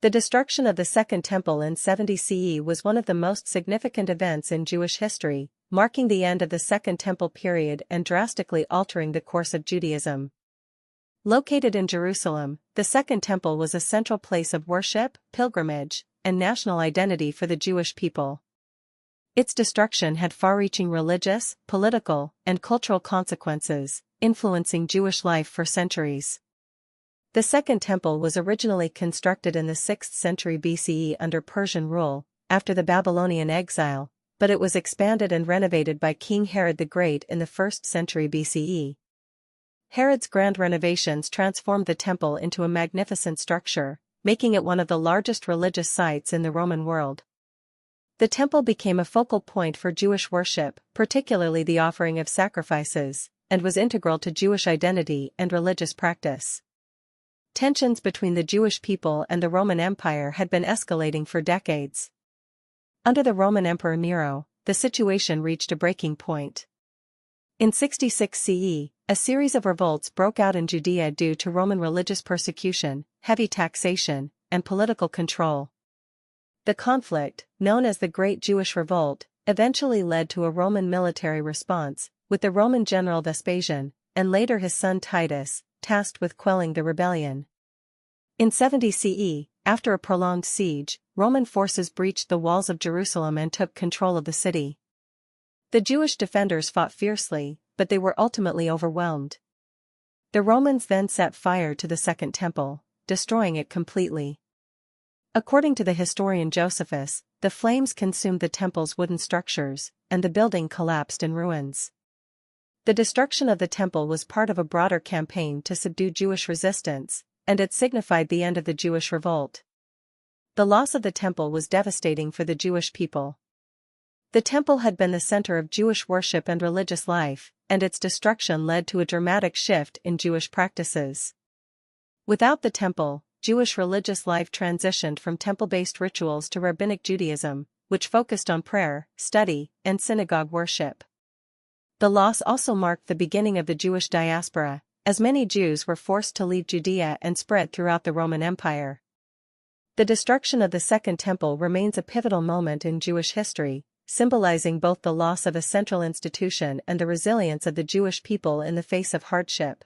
The destruction of the Second Temple in 70 CE was one of the most significant events in Jewish history, marking the end of the Second Temple period and drastically altering the course of Judaism. Located in Jerusalem, the Second Temple was a central place of worship, pilgrimage, and national identity for the Jewish people. Its destruction had far-reaching religious, political, and cultural consequences, influencing Jewish life for centuries. The Second Temple was originally constructed in the 6th century BCE under Persian rule, after the Babylonian exile, but it was expanded and renovated by King Herod the Great in the 1st century BCE. Herod's grand renovations transformed the temple into a magnificent structure, making it one of the largest religious sites in the Roman world. The temple became a focal point for Jewish worship, particularly the offering of sacrifices, and was integral to Jewish identity and religious practice. Tensions between the Jewish people and the Roman Empire had been escalating for decades. Under the Roman Emperor Nero, the situation reached a breaking point. In 66 CE, a series of revolts broke out in Judea due to Roman religious persecution, heavy taxation, and political control. The conflict, known as the Great Jewish Revolt, eventually led to a Roman military response, with the Roman general Vespasian, and later his son Titus, tasked with quelling the rebellion. In 70 CE, after a prolonged siege, Roman forces breached the walls of Jerusalem and took control of the city. The Jewish defenders fought fiercely, but they were ultimately overwhelmed. The Romans then set fire to the Second Temple, destroying it completely. According to the historian Josephus, the flames consumed the temple's wooden structures, and the building collapsed in ruins. The destruction of the temple was part of a broader campaign to subdue Jewish resistance, and it signified the end of the Jewish revolt. The loss of the temple was devastating for the Jewish people. The temple had been the center of Jewish worship and religious life, and its destruction led to a dramatic shift in Jewish practices. Without the temple, Jewish religious life transitioned from temple-based rituals to rabbinic Judaism, which focused on prayer, study, and synagogue worship. The loss also marked the beginning of the Jewish diaspora, as many Jews were forced to leave Judea and spread throughout the Roman Empire. The destruction of the Second Temple remains a pivotal moment in Jewish history, symbolizing both the loss of a central institution and the resilience of the Jewish people in the face of hardship.